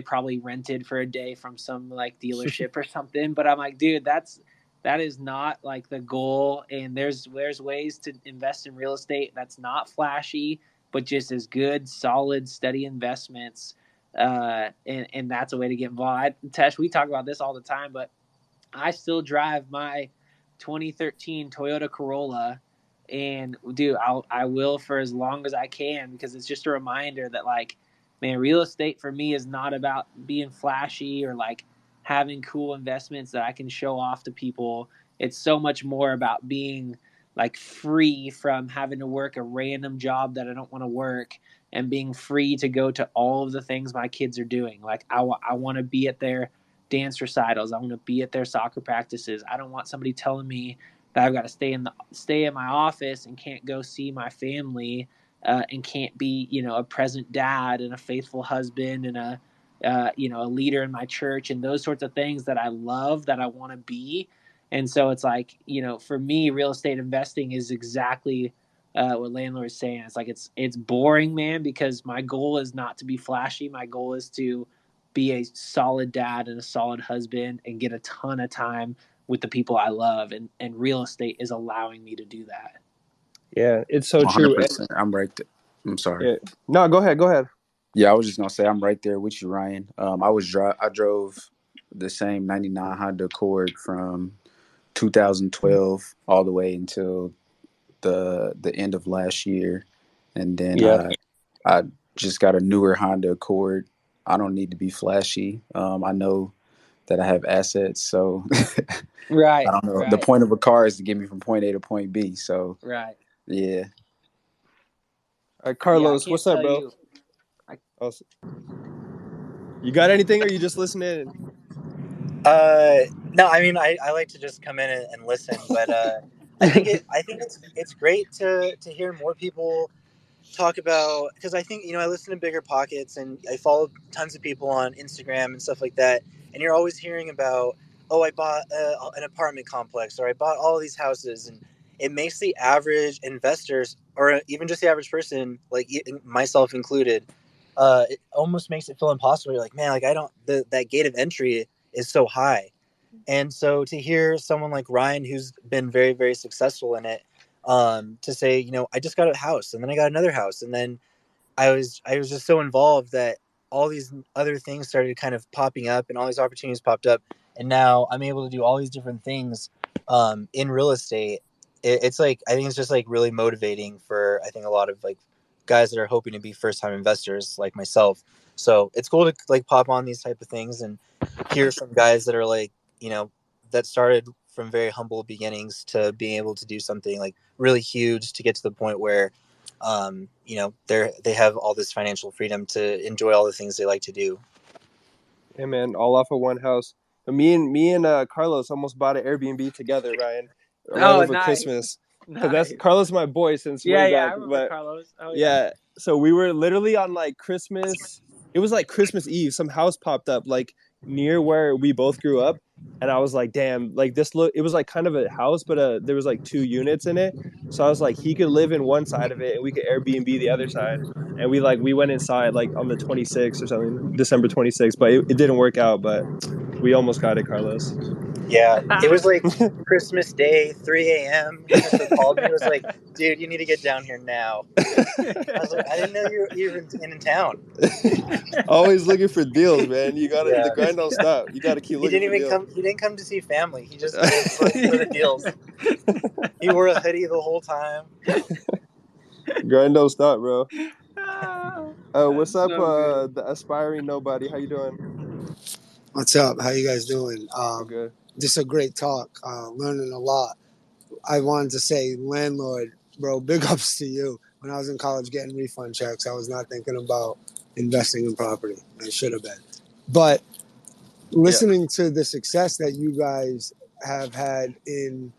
probably rented for a day from some like dealership or something. But I'm like, dude, that is not like the goal. And there's ways to invest in real estate that's not flashy, but just as good, solid, steady investments. And that's a way to get involved. Tesh, we talk about this all the time, but I still drive my 2013 Toyota Corolla, and dude, I will for as long as I can, because it's just a reminder that like, man, real estate for me is not about being flashy or like having cool investments that I can show off to people. It's so much more about being like free from having to work a random job that I don't want to work, and being free to go to all of the things my kids are doing. Like I want to be at their dance recitals. I want to be at their soccer practices. I don't want somebody telling me that I've got to stay in my office and can't go see my family, and can't be, a present dad and a faithful husband and a leader in my church and those sorts of things that I love, that I want to be. And so it's like, for me, real estate investing is exactly what landlord's saying. It's like it's boring, man, because my goal is not to be flashy. My goal is to be a solid dad and a solid husband and get a ton of time with the people I love. And real estate is allowing me to do that. Yeah, it's so true. 100%. I'm right there. I'm sorry. Yeah. No, go ahead. Go ahead. Yeah, I was just gonna say I'm right there with you, Ryan. I drove the same '99 Honda Accord from 2012 all the way until the end of last year, and then Yeah. I just got a newer Honda Accord. I don't need to be flashy. I know that I have assets, so I Right. don't know. The Right. point of a car is to get me from point A to point B. So Right. yeah. All right, Yeah. I Carlos, can't what's up, tell bro? you. Oh, you got anything, or you just listening? No, I mean, I like to just come in and listen, but I think it's great to hear more people talk about, because I think, I listen to Bigger Pockets and I follow tons of people on Instagram and stuff like that, and you're always hearing about, oh, I bought an apartment complex, or I bought all of these houses, and it makes the average investors, or even just the average person, like myself included, it almost makes it feel impossible. You're like, man, like that gate of entry is so high. And so to hear someone like Ryan, who's been very, very successful in it, to say, I just got a house and then I got another house. And then I was just so involved that all these other things started kind of popping up and all these opportunities popped up. And now I'm able to do all these different things in real estate. It's like, I think it's just like really motivating for, I think, a lot of like guys that are hoping to be first time investors like myself. So it's cool to like pop on these type of things and hear from guys that are like, that started from very humble beginnings to being able to do something like really huge to get to the point where they have all this financial freedom to enjoy all the things they like to do. Yeah, man, all off of one house. But me and Carlos almost bought an Airbnb together, Ryan. right Oh, over nice. Christmas. Because that's Nice. Carlos, my boy since Yeah, way yeah, I back. remember But Carlos. Oh yeah. yeah, so we were literally on like Christmas. It was like Christmas Eve. Some house popped up like near where we both grew up, and I was like, "Damn!" Like this look. It was like kind of a house, but there was like 2 units in it. So I was like, he could live in one side of it, and we could Airbnb the other side. And we went inside like on the 26th or something, December 26th. But it didn't work out. But we almost got it, Carlos. Yeah, it was like Christmas Day, 3 a.m. Tesho called me. Was like, "Dude, you need to get down here now." I was like, "I didn't know you were in town." Always looking for deals, man. You gotta the Yeah, grind don't stop. You gotta keep he looking didn't for even deals. come. He didn't come to see family. He just came for the deals. He wore a hoodie the whole time. Grind don't stop, bro. What's That's up, so good. the aspiring nobody? How you doing? What's up? How you guys doing? We're good. This is a great talk. Learning a lot. I wanted to say, landlord, bro, big ups to you. When I was in college getting refund checks, I was not thinking about investing in property. I should have been. But listening to the success that you guys have had in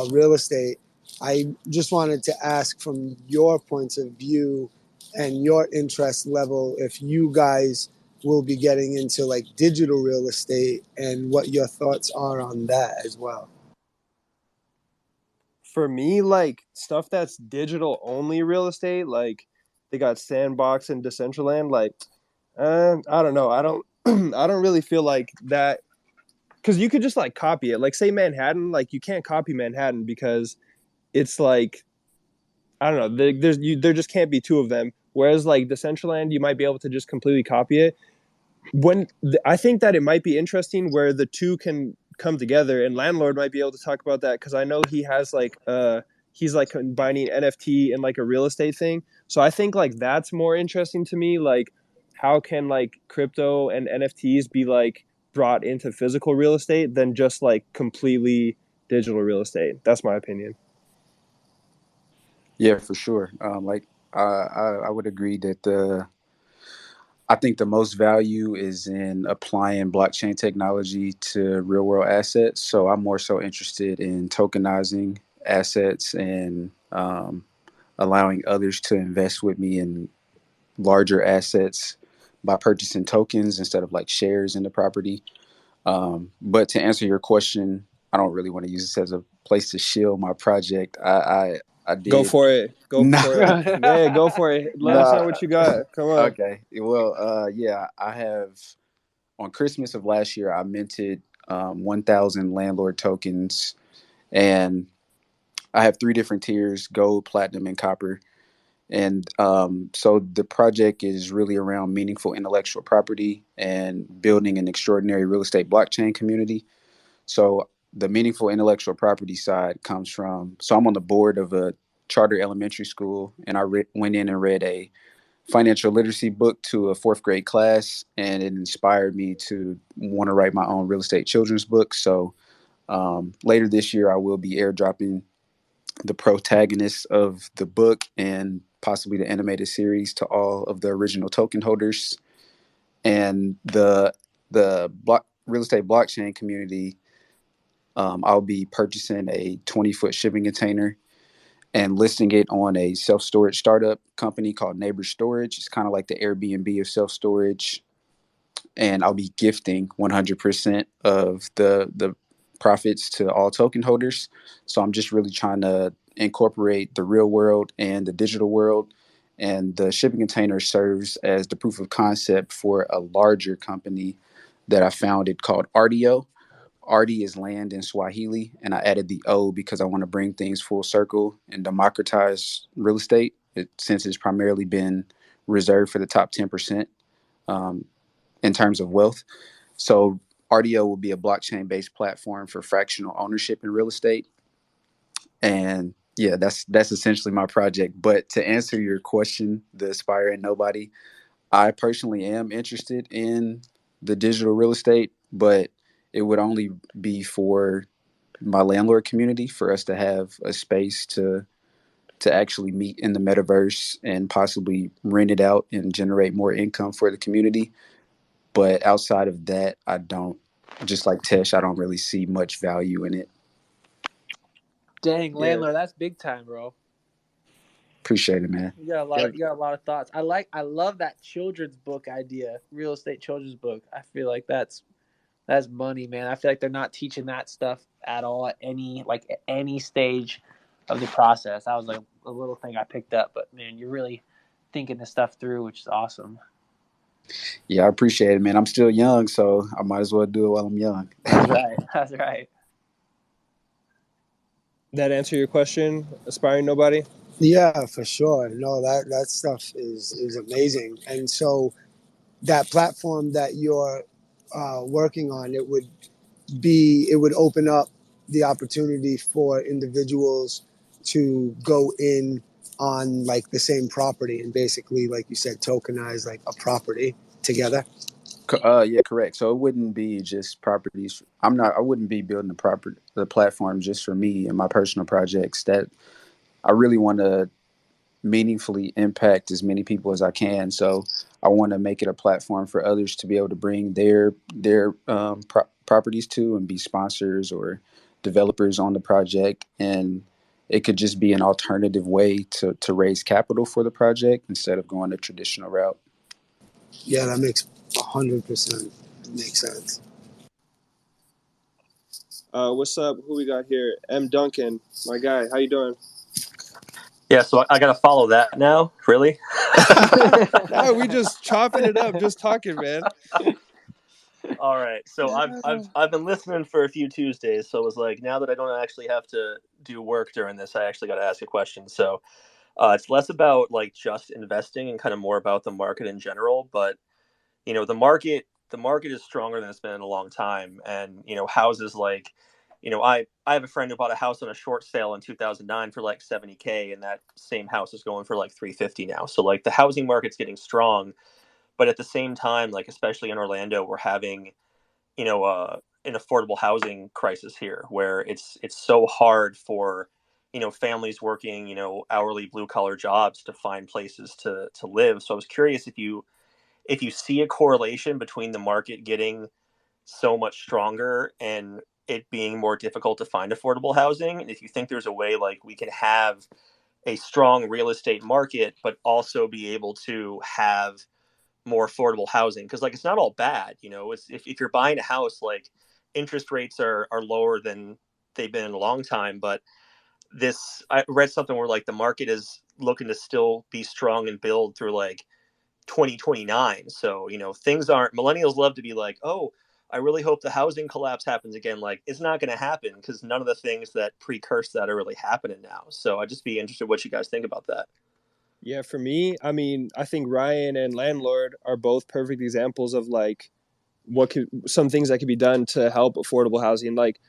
real estate, I just wanted to ask from your points of view and your interest level if you guys will be getting into like digital real estate and what your thoughts are on that as well. For me, like stuff that's digital only real estate, like they got Sandbox and Decentraland. Like, I don't know. I don't. I don't really feel like that because you could just like copy it. Like, say Manhattan, like you can't copy Manhattan because it's like I don't know. There just can't be two of them. Whereas like Decentraland, you might be able to just completely copy it. I think that it might be interesting where the two can come together, and landlord might be able to talk about that because I know he has like he's like combining NFT and like a real estate thing. So I think like that's more interesting to me. Like how can like crypto and NFTs be like brought into physical real estate than just like completely digital real estate? That's my opinion. Yeah, for sure. I would agree that I think the most value is in applying blockchain technology to real world assets. So I'm more so interested in tokenizing assets and allowing others to invest with me in larger assets by purchasing tokens instead of like shares in the property. But to answer your question, I don't really want to use this as a place to shield my project. I Go did. for it. Go No, for it. Yeah, go for it. Let us know no. what you got. Come on. Okay. Well, yeah, I have on Christmas of last year, I minted 1,000 landlord tokens, and I have three different tiers: gold, platinum, and copper. And so the project is really around meaningful intellectual property and building an extraordinary real estate blockchain community. So the meaningful intellectual property side comes from, so I'm on the board of a charter elementary school, and went in and read a financial literacy book to a fourth grade class, and it inspired me to want to write my own real estate children's book. So later this year, I will be airdropping the protagonists of the book and possibly the animated series to all of the original token holders. And the real estate blockchain community, I'll be purchasing a 20-foot shipping container and listing it on a self-storage startup company called Neighbor Storage. It's kind of like the Airbnb of self-storage. And I'll be gifting 100% of the profits to all token holders. So I'm just really trying to incorporate the real world and the digital world. And the shipping container serves as the proof of concept for a larger company that I founded called RDO. Artie is land in Swahili, and I added the O because I want to bring things full circle and democratize real estate, since it's primarily been reserved for the top 10% um, in terms of wealth. So RDO will be a blockchain-based platform for fractional ownership in real estate, and yeah, that's essentially my project. But to answer your question, the Aspire and Nobody, I personally am interested in the digital real estate, but it would only be for my landlord community, for us to have a space to actually meet in the metaverse and possibly rent it out and generate more income for the community. But outside of that, I don't, just like Tesh, I don't really see much value in it. Dang, Yeah. landlord, that's big time, bro. Appreciate it, man. You got a lot of thoughts. I love that children's book idea, real estate children's book. I feel like that's money, man. I feel like they're not teaching that stuff at all at any stage of the process. That was like a little thing I picked up, but man, you're really thinking this stuff through, which is awesome. Yeah, I appreciate it, man. I'm still young, so I might as well do it while I'm young. That's right. That's right. That answer your question, aspiring nobody? Yeah, for sure. No, that stuff is amazing. And so that platform that you're working on, it would open up the opportunity for individuals to go in on like the same property and basically, like you said, tokenize like a property together. Yeah, correct. So it wouldn't be just properties. I wouldn't be building the platform just for me and my personal projects. That I really want to meaningfully impact as many people as I can. So I want to make it a platform for others to be able to bring their properties to and be sponsors or developers on the project. And it could just be an alternative way to raise capital for the project instead of going the traditional route. Yeah, that makes 100% makes sense. What's up? Who we got here? M. Duncan, my guy. How you doing? Yeah, so I got to follow that now? Really? No, we just chopping it up, just talking, man. All right. So I've been listening for a few Tuesdays, so it was like, now that I don't actually have to do work during this, I actually got to ask a question. So it's less about like just investing and kind of more about the market in general. But the market is stronger than it's been in a long time, and houses like. I have a friend who bought a house on a short sale in 2009 for like 70K, and that same house is going for like 350 now. So like the housing market's getting strong, but at the same time, like especially in Orlando, we're having an affordable housing crisis here, where it's so hard for families working hourly blue collar jobs to find places to live. So I was curious if you see a correlation between the market getting so much stronger and it being more difficult to find affordable housing, and if you think there's a way like we can have a strong real estate market but also be able to have more affordable housing, because like it's not all bad. If you're buying a house, like interest rates are lower than they've been in a long time, but I read something where like the market is looking to still be strong and build through like 2029. So things aren't, millennials love to be like, oh, I really hope the housing collapse happens again. Like it's not going to happen, because none of the things that precurse that are really happening now. So I'd just be interested what you guys think about that. Yeah, for me, I mean, I think Ryan and Landlord are both perfect examples of like some things that could be done to help affordable housing. Like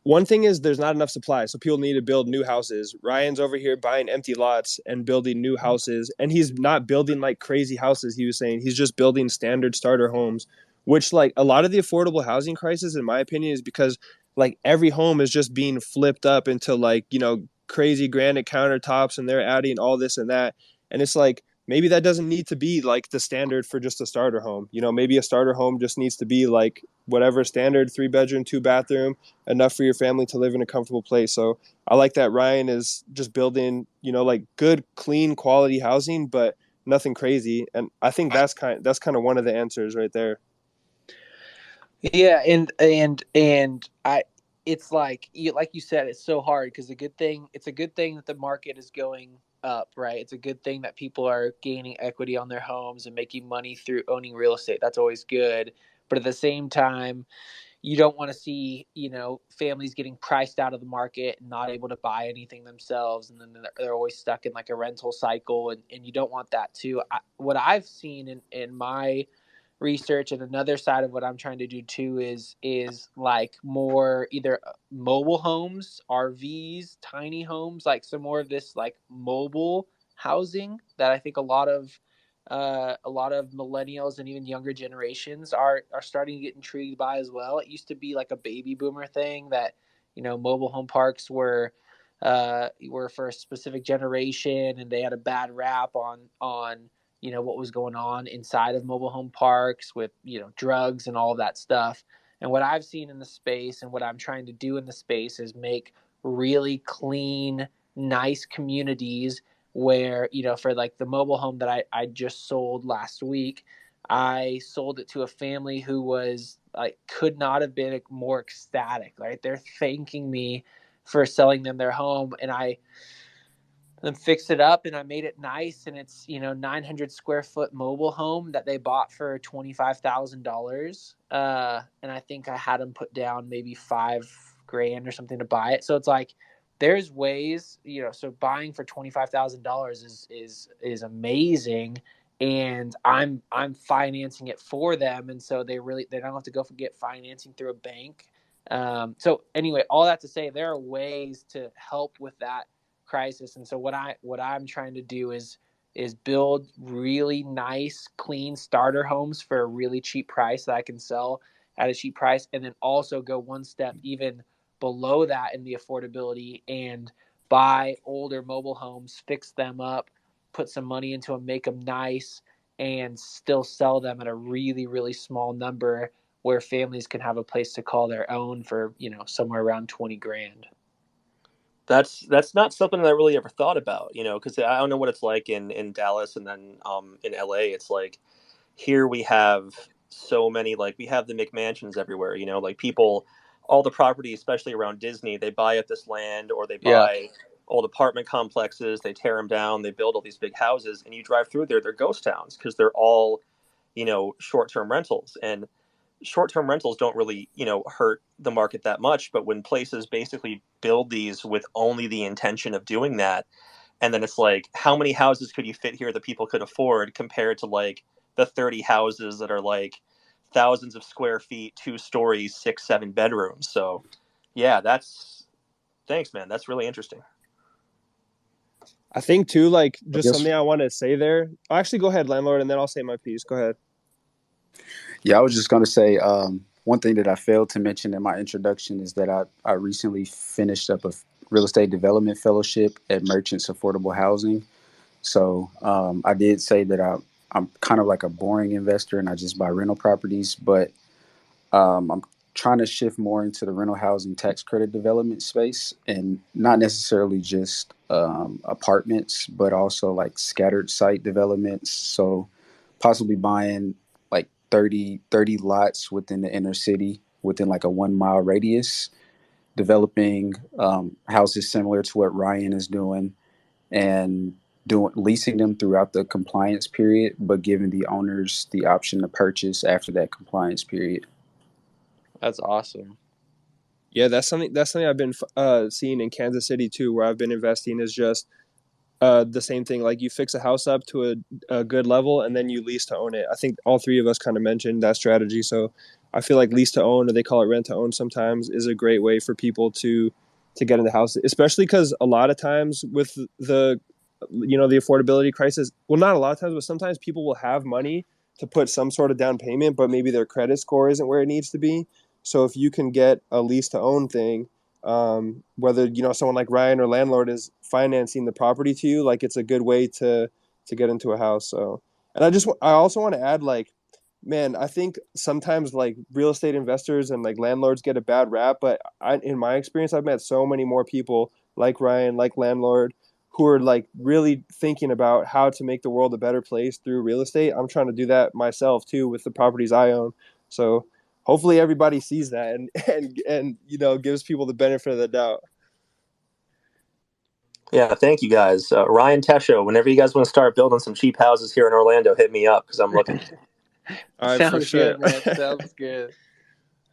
one thing is there's not enough supply, so people need to build new houses. Ryan's over here buying empty lots and building new houses, and he's not building like crazy houses. He was saying he's just building standard starter homes, which like a lot of the affordable housing crisis, in my opinion, is because like every home is just being flipped up into like crazy granite countertops, and they're adding all this and that, and it's like maybe that doesn't need to be like the standard for just a starter home. Maybe a starter home just needs to be like whatever standard 3-bedroom, 2-bathroom, enough for your family to live in a comfortable place. So I like that Ryan is just building, like good, clean, quality housing, but nothing crazy. And I think that's kind of one of the answers right there. Yeah, and it's like you said, it's so hard because it's a good thing that the market is going up, right? It's a good thing that people are gaining equity on their homes and making money through owning real estate. That's always good. But at the same time, you don't want to see, families getting priced out of the market and not able to buy anything themselves. And then they're always stuck in like a rental cycle. And you don't want that too. What I've seen in my research, and another side of what I'm trying to do too is like more either mobile homes, RVs, tiny homes, like some more of this like mobile housing that I think a lot of millennials and even younger generations are starting to get intrigued by as well. It used to be like a baby boomer thing that mobile home parks were for a specific generation, and they had a bad rap on what was going on inside of mobile home parks with drugs and all of that stuff. And what I've seen in the space and what I'm trying to do in the space is make really clean, nice communities where, for like the mobile home that I just sold last week, I sold it to a family who was like, could not have been more ecstatic, right? They're thanking me for selling them their home, and I then fixed it up and I made it nice. And it's, 900 square foot mobile home that they bought for $25,000. And I think I had them put down maybe $5,000 or something to buy it. So it's like, there's ways, so buying for $25,000 is amazing. And I'm financing it for them. And so they don't have to go get financing through a bank. So anyway, all that to say, there are ways to help with that crisis. And so what I'm trying to do is build really nice, clean starter homes for a really cheap price that I can sell at a cheap price, and then also go one step even below that in the affordability and buy older mobile homes, fix them up, put some money into them, make them nice, and still sell them at a really, really small number where families can have a place to call their own for, somewhere around $20,000. That's not something that I really ever thought about, because I don't know what it's like in Dallas, and then in LA. It's like here we have so many, like we have the McMansions everywhere, like people, all the property, especially around Disney, they buy up this land or they Yeah. buy old apartment complexes, they tear them down, they build all these big houses, and you drive through there, they're ghost towns because they're all, short-term rentals. And short-term rentals don't really, hurt the market that much. But when places basically build these with only the intention of doing that, and then it's like, how many houses could you fit here that people could afford compared to like the 30 houses that are like thousands of square feet, 2 stories, 6, 7 bedrooms. So yeah, thanks, man. That's really interesting. I think too, like just Yes. something I want to say there. Actually, go ahead, landlord, and then I'll say my piece. Go ahead. Yeah, I was just going to say one thing that I failed to mention in my introduction is that I recently finished up a real estate development fellowship at Merchants Affordable Housing. So I did say that I'm kind of like a boring investor and I just buy rental properties, but I'm trying to shift more into the rental housing tax credit development space, and not necessarily just apartments, but also like scattered site developments. So possibly buying like 30 lots within the inner city within like a 1 mile radius, developing houses similar to what Ryan is doing, and leasing them throughout the compliance period, but giving the owners the option to purchase after that compliance period. That's awesome. Yeah, that's something I've been seeing in Kansas City too, where I've been investing, is just the same thing. Like you fix a house up to a good level and then you lease to own it. I think all three of us kind of mentioned that strategy. So I feel like lease to own, or they call it rent to own sometimes, is a great way for people to get into houses, especially because a lot of times with the affordability crisis, well, not a lot of times, but sometimes people will have money to put some sort of down payment, but maybe their credit score isn't where it needs to be. So if you can get a lease to own thing, whether someone like Ryan or landlord is financing the property to you, like it's a good way to get into a house. So, and I also want to add, like, man, I think sometimes like real estate investors and like landlords get a bad rap, but in my experience, I've met so many more people like Ryan, like landlord, who are like really thinking about how to make the world a better place through real estate. I'm trying to do that myself too with the properties I own. So hopefully everybody sees that and gives people the benefit of the doubt. Yeah, thank you guys. Ryan, Tesho, whenever you guys want to start building some cheap houses here in Orlando, hit me up because I'm looking. All right, Sounds for sure. good, man. Sounds good.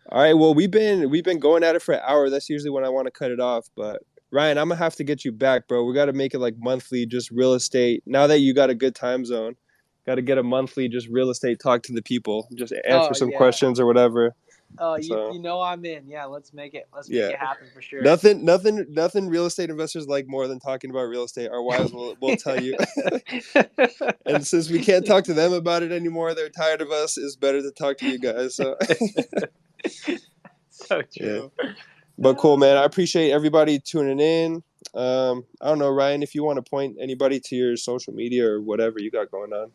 All right, well, we've been going at it for an hour. That's usually when I want to cut it off, but Ryan, I'm gonna have to get you back, bro. We got to make it like monthly, just real estate. Now that you got a good time zone, got to get a monthly just real estate talk to the people, just answer some questions or whatever. Oh, So, I'm in. Yeah, let's make it happen for sure. Nothing real estate investors like more than talking about real estate. Our wives will tell you. And since we can't talk to them about it anymore, they're tired of us. It's better to talk to you guys. So so true. Yeah. But cool, man. I appreciate everybody tuning in. I don't know, Ryan, if you want to point anybody to your social media or whatever you got going on.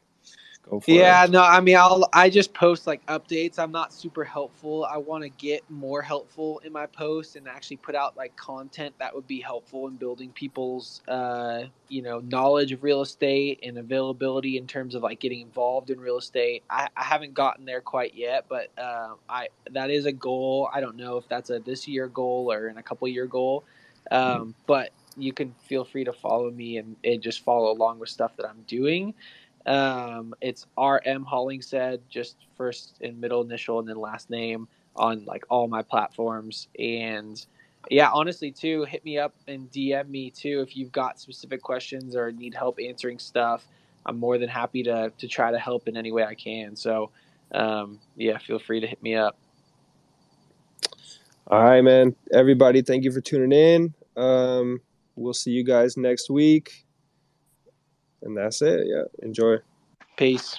Go for Yeah, it. no, I mean, I just post like updates. I'm not super helpful. I want to get more helpful in my posts and actually put out like content that would be helpful in building people's, knowledge of real estate and availability in terms of like getting involved in real estate. I haven't gotten there quite yet, but I that is a goal. I don't know if that's a this year goal or in a couple year goal, but you can feel free to follow me and just follow along with stuff that I'm doing. It's RM Hollingshead, just first and middle initial and then last name on like all my platforms. And yeah, honestly too, hit me up and DM me too if you've got specific questions or need help answering stuff. I'm more than happy to try to help in any way I can. So yeah, feel free to hit me up. All right, man. Everybody, thank you for tuning in. We'll see you guys next week. And that's it. Yeah. Enjoy. Peace.